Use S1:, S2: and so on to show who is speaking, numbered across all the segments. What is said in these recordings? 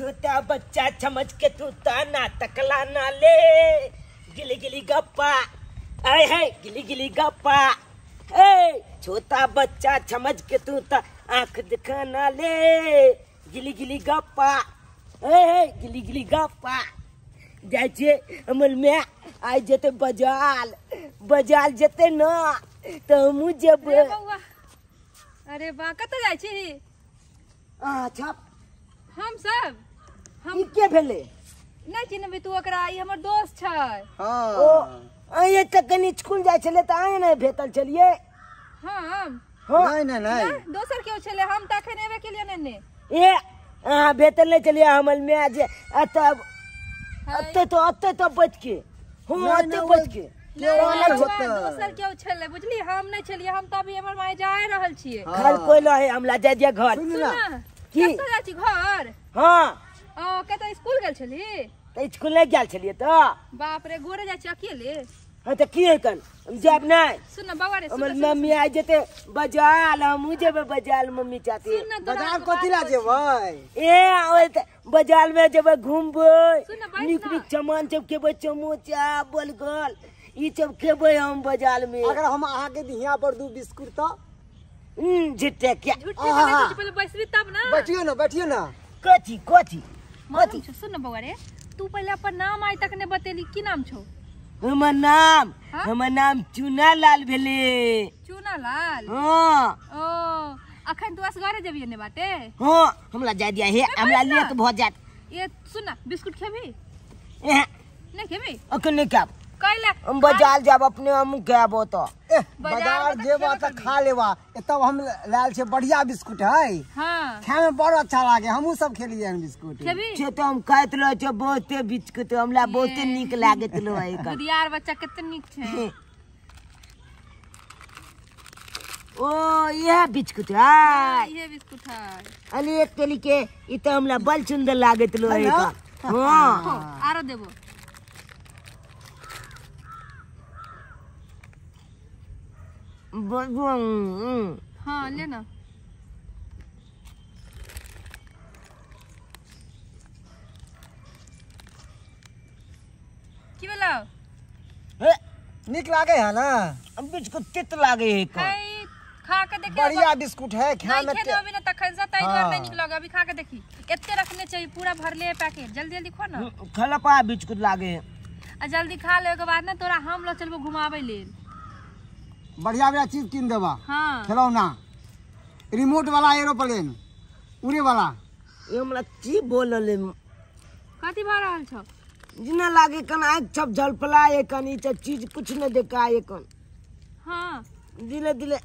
S1: छोटा बच्चा समझ के तू ताना तकला ना ले, गिली गिली गप्पा आए है गिली गिली गप्पा। छोटा बच्चा समझ के तू आंख दिखाना ले, गिली गिली गप्पा गिली गिली गप्पा। जैसे अमल में आई जते बजाल बजाल जते ना तो हमू जब।
S2: अरे बा कत जाय छी?
S1: अच्छा
S2: हम सब
S1: हम के भेले
S2: नहीं चिन्हबी तू ओकरा, ई हमर दोस्त छै।
S1: हां ओ आये त कनी स्कूल जाय छले त आए न भेटल छलिए।
S2: हम
S1: हां
S2: नहीं दोसर केओ छले, हम त अखन एबे के लिए ने
S1: ए भेटल नहीं चलिए हमल में आज अत्ते तो बच के हम अत्ते बच के
S2: दोसर केओ छले बुझली, हम नहीं छलिए। हम त अभी हमर माय जाय रहल छिए।
S1: घर कोई है हमला जा जा घर
S2: की कत जा छी घर?
S1: हां
S2: कत स्कूल गेल छली?
S1: त स्कूल नहीं गेल छलिए त
S2: बाप रे गोरे जा छी अकेले।
S1: हां त की है कन हम जाब नहीं।
S2: सुन न बाबा रे,
S1: हमर मम्मी आ जते बजाल हम जेबे बजाल मम्मी चाहती
S3: बजाल कथि ला जेबै?
S1: ओए त बजाल में जेबे घूमबे निक निक सामान सब केबे समोसा बलगल ई सब केबे हम बजाल में।
S3: अगर हम आहा के दिहिया पर दू बिस्कुट त
S1: झुट्टे क्या
S2: पहले बैसबी तब ना।
S3: बैठियो ना
S1: कथी कथी
S2: कथी? सुन न बाबा रे, तू पहले अपन नाम आइ तक ने बतेली, की नाम छौ?
S1: हमर नाम चूना लाल भेले।
S2: चूना लाल?
S1: हां
S2: ओ अखन तू असगरे जेबिए ने बाटे?
S1: हां हमला जा दिया है, हमला लेट भ जात।
S2: ये सुन न, बिस्कुट खेबी? नहीं खेबी?
S1: अखन नहीं खाब।
S2: कैला
S1: हम बाजार जाब अपने हम खाबो तो।
S3: बाजार जेबा त खा लेबा। तब हम लाल से बढ़िया बिस्कुट है।
S2: हां
S3: खाए में बड़ अच्छा लागे, हमहू सब खेलिए हन बिस्कुट।
S2: खेबी?
S1: छे तो हम खाइत रह छे बहुते बिस्कुट, हमला बहुते नीक लागत लो है का।
S2: यार बच्चा कितने नीक छे।
S1: ओ ये बिस्कुट है,
S2: ये बिस्कुट है।
S1: अली एक तली के ई तो हमला बल सुंदर लागत लो है का। हां
S2: आरो देबो। हाँ ले ना। की बोला?
S3: निक लागे है ना?
S1: अब बिस्कुट तित लागे है का।
S2: खा के देखी
S3: बढ़िया बिस्कुट है, खाए में
S2: नहीं अभी ना तखन से तई बार नहीं निक लगे। अभी खा के देखी, एते रखने चाहिए पूरा भर ले पैकेट। जल्दी जल्दी खो ना।
S1: खलपा बिस्कुट लागे
S2: आ जल्दी खा ले के बाद ना तोरा हम लो चलबो घुमावे ले।
S3: बढ़िया बढ़िया चीज किन देबा।
S2: हां
S3: खिलौना, रिमोट वाला एरोप्लेन, उड़े वाला।
S1: ये हमरा की बोलले
S2: कथि भा रहल छ?
S1: जिना लागे कन आँख सब झलफलाए कन ई सब चीज कुछ न देखाए कन।
S2: हां
S1: दिले दिले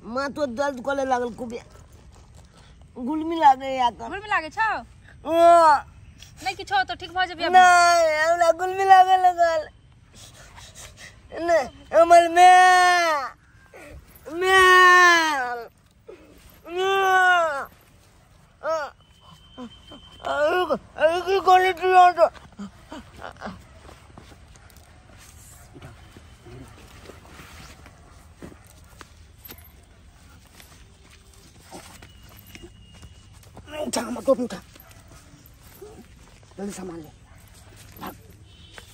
S1: मां तो दर्द करे लागल खूबे, गुलमी लागे या कन।
S2: गुलमी लागे छ? नहीं किछो तो ठीक भ जेबे।
S1: नहीं हमरा गुलमी लागे लगल ने अमल में की क्वालिटी हो तो
S3: उठा मत टोपी उठा, जल्दी सामान ले भाग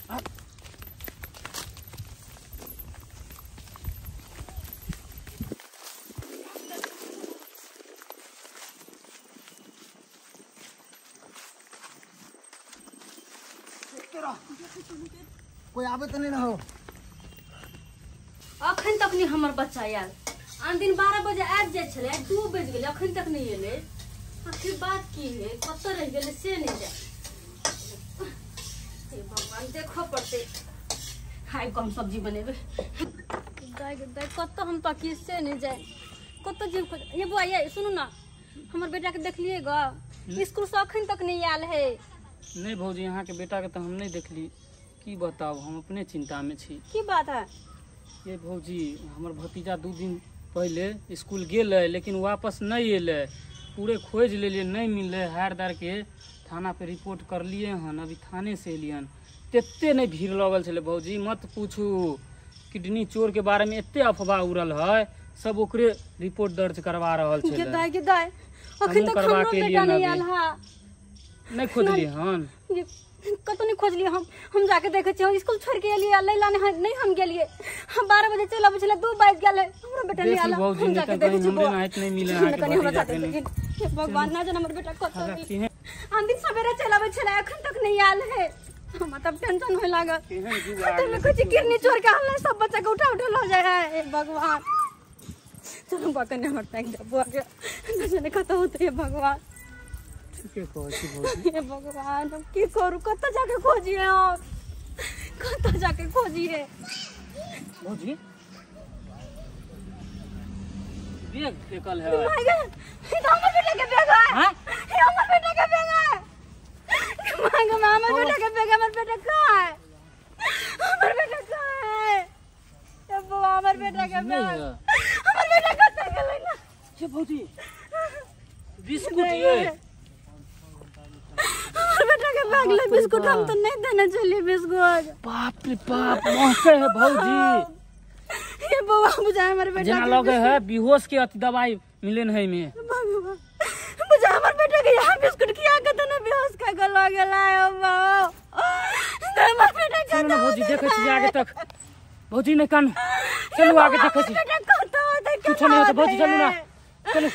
S3: भाग। कोई आवे तो नहीं ना हो।
S4: अखन तक नहीं हमर बच्चा यार। आन दिन 12 बजे आबि जाय छले, 2 बज गेले अखन तक नहीं एले। आखिर बात की है, कत रह गेले से नहीं जाय। हे भगवान देखो पड़ते। हाय कम सब्जी बनेबे। दाय दाय कत हम तक से नहीं जाय। कत जीव खोज। ये बुआ ये सुनो ना, हमर बेटा के देखलिएगा स्कूल से अखन तक नहीं आयल है।
S5: नहीं भौजी, यहाँ के बेटा के तो हम नहीं देखली। की बताओ, हम अपने चिंता में छी।
S4: की बात है?
S5: ये भौजी हमर भतीजा 2 दिन पहले स्कूल गेले लेकिन वापस नहीं एले। पूरे खोज लेलिए नहीं मिले। हारदार के थाना पे रिपोर्ट कर लिए हन, अभी थाने से एलियन। तेते नहीं भीड़ लगल छले भौजी, मत पूछू। किडनी चोर के बारे में एते अफवाह उड़ल है, सब ओकरे रिपोर्ट दर्ज करवा रहल छले।
S4: गेदाय अखन तक हमरो बेटा नहीं आयल है।
S5: नहीं खोजली हन
S4: ये कतो नहीं खोजलिए हम जाके देखे छी स्कूल छोड़ के एलिए लैला नहीं हम गेलिए हम 12 बजे चल आबै छले 2 बज गेलै हमरा बेटा ले आला हम जाके देखे छी
S5: हमरे नाइट नहीं मिले है
S4: कनी हमरा जाके हे भगवान ना जाने हमर बेटा कतो हम दिन सवेरे चल आबै छले एखन तक नहीं आल है हम तब टेंशन होय लागल तो मैं कुछ किरनी चोर के हमने सब बच्चा के उठा लो जाए है हे भगवान चलो बकने हमर पैक दबो के न जाने कतो होते है भगवान
S5: के कहै छी
S4: हे भगवान हम की करू कत जाके खोजिए हम कत जाके खोजिए
S5: भौजी बैग फेकल है
S4: ये तो हमर बेटा के बैग है
S5: हां
S4: ये हमर बेटा के बैग है मांग हमर बेटा के बैग हमर बेटा कहां है हमर बेटा कहां है ये वो हमर बेटा के बैग हमर बेटा कत गेलै ना
S5: ये भौजी बिस्कुट ये
S4: हमर बेटा के बैग ले बिस्कुट हम तो नहीं देने चलिए बिस्कुट
S5: बाप रे बाप महके है भौजी
S4: ये बउआ बुझा हमर बेटा
S5: जना लगे है बेहोश के अति दवाई मिले नहीं में
S4: भगवान बुझा हमर बेटा के यहाँ बिस्कुट खिया के तो ना बेहोश का गला गेला है बाबा हमर बेटा के
S5: चलो भौजी देखे छी आगे तक भौजी नहीं कान चलो आगे देखे छी
S4: बेटा कतो होते
S5: कुछ नहीं होता भौजी चलो ना चलो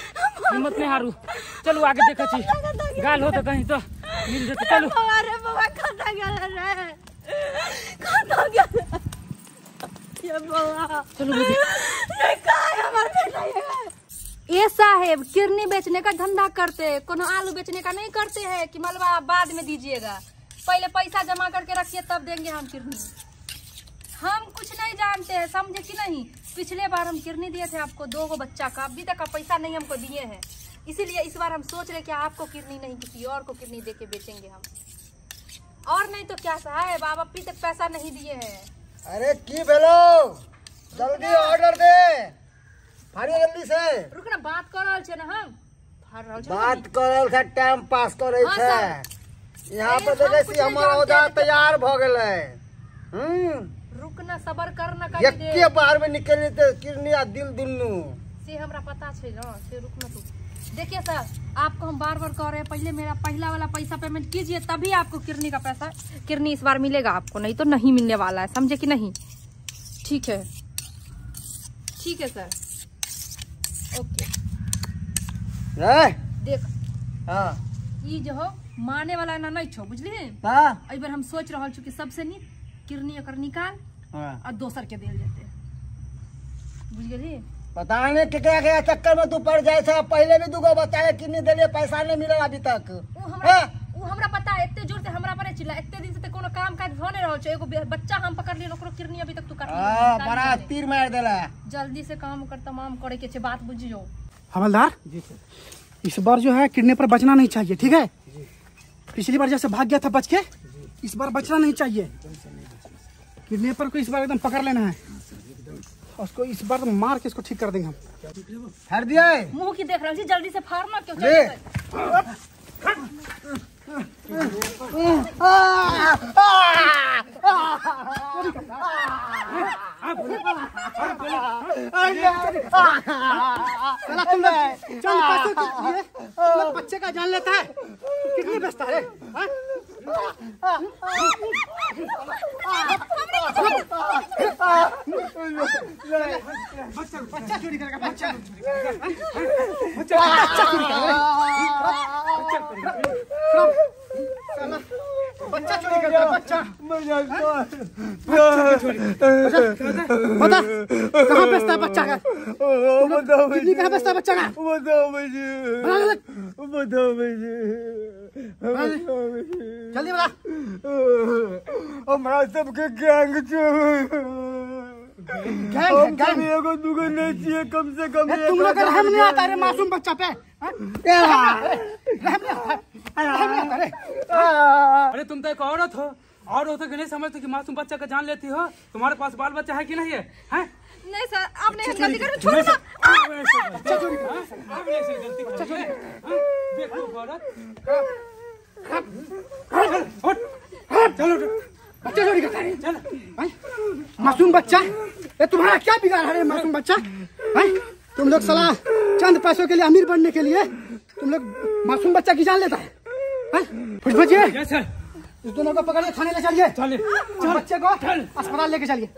S5: हिम्मत नहीं हारू चलो आगे देखे छी गाल हो तो कहीं तो मिल जते चलो
S4: अरे बाबा कतो गेल रे कतो गेल ये बाबा
S5: चलो भौजी
S4: ये का है हमर बेटा ये
S2: साहेब किरनी बेचने का धंधा करते हैं, कोनो आलू बेचने का नहीं करते हैं कि मलबा बाद में दीजिएगा, पहले पैसा जमा करके रखिए तब देंगे हम किरनी। हम कुछ नहीं जानते हैं, समझे कि नहीं। पिछले बार हम किरनी दिए थे आपको 2 बच्चा का, अभी तक का पैसा नहीं हमको दिए हैं, इसीलिए इस बार हम सोच रहे कि आपको किरनी नहीं किसी और को किरनी दे के बेचेंगे हम। और नहीं तो क्या साहब, आप अभी तक पैसा नहीं दिए हैं।
S3: अरे की भेलो, जल्दी ऑर्डर दे, फाड़ी जल्दी से।
S2: रुक ना, बात कर रहा छे ना हम।
S3: बात करल से टाइम पास करे छे। यहाँ पे देखे सी हमारा औजार तैयार भ गेले।
S2: रुक ना, सबर कर ना,
S3: एक बार में निकलनी तो किरनी आ दिल दुन्नू
S2: से हमरा पता छे ना, से रुक ना तू। देखिए सर, आपको हम बार बार कह रहे हैं, पहले मेरा पहला वाला पैसा पेमेंट कीजिए, तभी आपको किरनी का पैसा, किरनी इस बार मिलेगा आपको, नहीं तो नहीं मिलने वाला है, समझे कि नहीं। ठीक है, ठीक है सर, ओके। देख
S3: हाँ
S2: ये जो हो माने वाला ना नहीं छो, बुझलिए।
S3: हाँ
S2: एक बार हम सोच रहा छू कि सबसे नी किरनी अकर निकाल और दोसर के देल जेते, बुझ गेली।
S3: पता नहीं क्या चक्कर में तू पड़ जाए था। पहले भी 2 बताए किरनी देलिए, पैसा नहीं मिला अभी तक।
S2: वो हमरा पता है, इतने जोर से हमरा पर चिल्ला, इतने दिन से कोनो काम काज भ नहीं रहल छै। एगो बच्चा हम पकड़ लिए, ओकरो किरनी अभी तक तू काट
S3: हां, बड़ा तीर मार देला।
S2: जल्दी से काम कर, तमाम करे के छै, बात बुझियो।
S6: हवलदार जी सर, इस बार जो है किडनी पर बचना नहीं चाहिए, ठीक है। पिछली बार जैसे भाग गया था बच के, इस बार बचना नहीं चाहिए। किडनी पर को इस बार एकदम पकड़ लेना है, उसको इस बार मार के इसको ठीक कर देंगे हम।
S3: हर दिया
S2: मुंह की देख रही, जल्दी से फाड़ना क्यों
S6: बच्चे का जान लेता है, कितनी बेचता है। बच्चा चोरी करेगा, बच्चा चोरी करेगा, बच्चा बता कहाँ बेचता है बच्चा का, कितनी कहाँ बेचता है बच्चा का,
S3: बताओ मुझे, बताओ मुझे,
S6: जल्दी बता।
S3: हमारा सबके गैंग
S6: गैंग
S3: एगो दुगो नहीं चाहिए, कम से कम।
S6: तुम लोग रहम नहीं आता रे मासूम बच्चा पे,
S5: अरे तुम तो एक औरत हो, और हो तो नहीं समझते कि मासूम बच्चा का जान लेती हो। तुम्हारे पास बाल बच्चा है कि नहीं है, हैं?
S2: नहीं सर, आपने गलती कर, छोड़ो ना।
S5: बच्चा चोरी, आपने ऐसी गलती की है, हैं? देखो औरत, चलो
S6: बच्चा चोरी करता है, चल। मासूम बच्चा, ये तुम्हारा क्या बिगाड़ है मासूम बच्चा, हैं? तुम लोग सलाह चंद पैसों के लिए अमीर बनने के लिए तुम लोग मासूम बच्चा की जान लेता है। फुटफुजिए
S5: यस सर।
S6: इस दोनों को पकड़िए, थाने ले चलिए।
S5: चलिए
S6: बच्चे को अस्पताल लेके चलिए।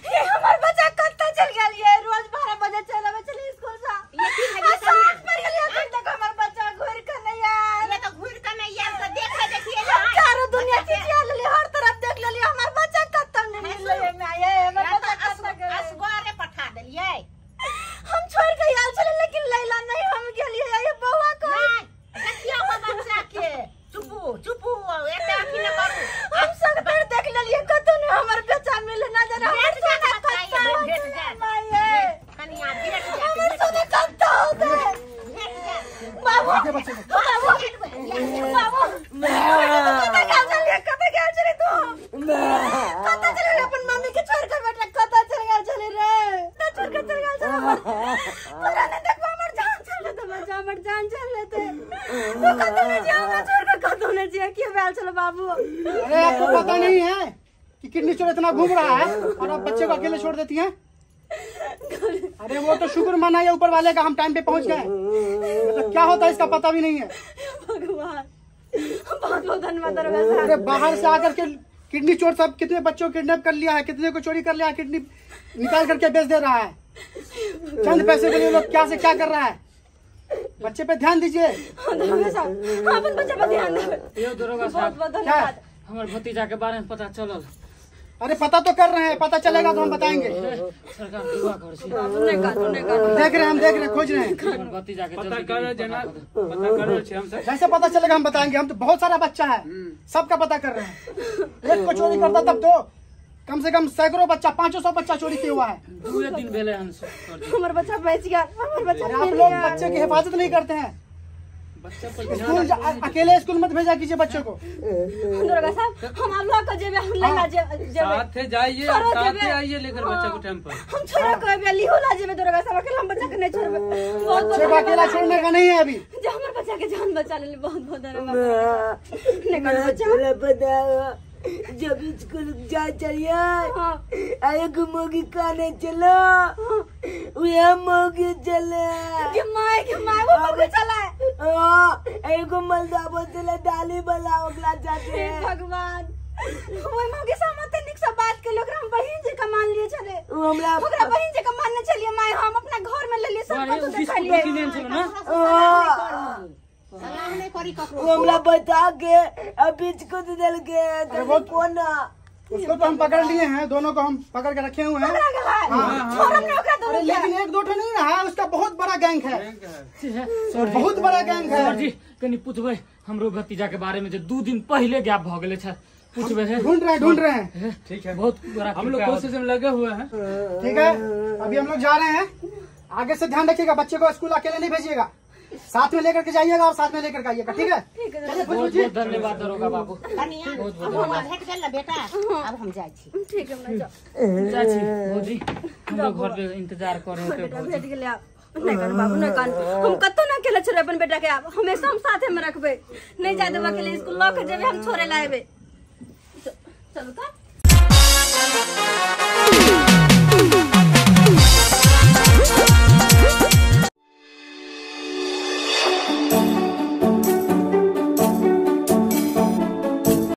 S2: ये हमार बच्चा कत्ता चल गया ये रोज 12 बजे चला चले स्कूल से ये की है सांस पर गया देखो हमार बच्चा घूर कर नहीं यार ये तो घूर कर नहीं यार तो देखिए चारों दुनिया चिचिया ले हर तरफ देख ले हमार बच्चा कत्ता नहीं मिल रहे मैं आए हमार बच्चा कत्ता गए असगरे पठा देलिए हम छोड़ के आल चले लेकिन लैला नहीं हम गेलिए ये बउआ को देखियो हम बच्चा के चुपू एते अथी न करू हम सब पर देख लेलिए कतो ने हमर बच्चा मिले ना जरा हमर सोना कत्ता भेट जा माये कनिया भेट जा हमर सोना कत्ता हो गए बाबू बाबू कता गया चले तू कता चले अपन मम्मी के छोड़ कर बेटा कता चले गया चले रे ना छोड़ कर चले गया चले पूरा ने देख हमर जान चले तो बच्चा हमर जान चले थे तो कतो ने जा छोड़ कर कतो ने जा के बैल चलो बाबू
S6: अरे आपको पता नहीं है कि किडनी चोर इतना घूम रहा है और आप बच्चे को अकेले छोड़ देती हैं? अरे वो तो शुक्र मनाइए ऊपर वाले का हम टाइम पे पहुंच गए, तो क्या होता है इसका पता भी नहीं है।
S2: भगवान बहुत बहुत धन्यवाद दरोगा साहब।
S6: अरे बाहर से आकर के किडनी चोर सब कितने बच्चों को किडनैप कर लिया है, कितने को चोरी कर लिया है, किडनी निकाल करके बेच दे रहा है। चंद पैसे के लिए लोग क्या से क्या कर रहा है। बच्चे पे ध्यान दीजिए।
S2: दरोगा साहब हाँ अपन बच्चे पर ध्यान दें।
S5: ये दरोगा
S2: बहुत
S5: साहब
S2: बहुत धन्यवाद।
S5: हमारे भतीजा के बारे में पता चलल।
S6: अरे पता तो कर रहे हैं, पता चलेगा तो हम बताएंगे।
S5: सरकार दुआ कर सी
S6: देख रहे हैं, हम देख रहे हैं, खोज रहे हैं।
S5: भतीजा के
S7: पता
S5: जल्दी
S7: कर जना पता कर हम से
S6: जैसे पता चलेगा हम बताएंगे। हम तो बहुत सारा बच्चा है, सबका पता कर रहे हैं। एक को चोरी करता तब तो कम से कम सैकड़ों बच्चा 500 बच्चा चोरी किया हुआ है।
S5: 2 दिन भेले हन सर।
S2: हमारा बच्चा बच गया हमारा बच्चा
S6: अरे आप लोग बच्चे की हिफाजत नहीं करते हैं।
S5: बच्चा पर
S6: स्कूल अकेले स्कूल मत भेजा कीजिए बच्चे को।
S2: दरोगा साहब हम आप लोग को जेबे हम लेना जेबे
S7: साथ जाइए साथ आइए लेकर बच्चे को टाइम पर
S2: हम छोड़ा कोई भी लिहो ला जेबे दरोगा साहब अकेला हम बच्चा के नहीं छोड़बे। बहुत
S6: बच्चे को अकेला छोड़ने का नहीं है अभी।
S2: जो हमारे बच्चा के जान बचा ले बहुत बहुत धन्यवाद। लेकिन बच्चा
S1: जब स्कूल जा चलिए आए मोगी काने चलो वे मोगी चले
S2: के माय वो मोगी चला
S1: एगो मलदा बोतले डाली बला ओगला जाते
S2: भगवान वो मोगी सामते निक सब बात के लोग हम बहन जी का मान लिए चले
S1: हमरा
S2: ओकरा बहन जी का मानने चलिए माय हम अपना घर में ले लिए सब कुछ दिखा लिए
S1: सलाम नहीं करी ककरो हमरा बता के अभी कुछ दिल के
S6: वो
S1: कोना
S6: उसको तो हम पकड़ लिए हैं, दोनों को हम पकड़ के रखे हुए हैं। अरे लेकिन एक दो तो नहीं रहा, उसका बहुत बड़ा गैंग है, बहुत बड़ा गैंग है।
S5: सर जी कनी पूछबे हमरो भतीजा के बारे में जो 2 दिन पहले गैप भ गेले छ पूछबे है।
S6: ढूंढ रहे हैं।
S5: ठीक है बहुत बड़ा
S7: हम लोग कोशिश में लगे हुए हैं।
S6: ठीक है अभी हम लोग जा रहे हैं। आगे से ध्यान रखिएगा, बच्चे को स्कूल अकेले नहीं भेजिएगा, साथ में लेकर के जाइएगा और साथ में लेकर के आइएगा। ठीक है चलिए
S5: बहुत बहुत धन्यवाद दरोगा बाबू।
S1: कनिया
S5: बहुत
S1: अब
S5: बहुत
S1: हम भेट गेल बेटा अब हम जाई छी।
S2: ठीक है मैं जाओ
S5: चाची भौजी हम लोग घर पे इंतजार कर रहे थे।
S2: बेटा भेट गेले आप नहीं कर बाबू नहीं कर हम कतो ना अकेले छोड़े अपन बेटा के आप हमेशा हम साथे में रखबे नहीं जाए देबा के लिए स्कूल ल के जेबे हम छोड़े लाएबे चलो का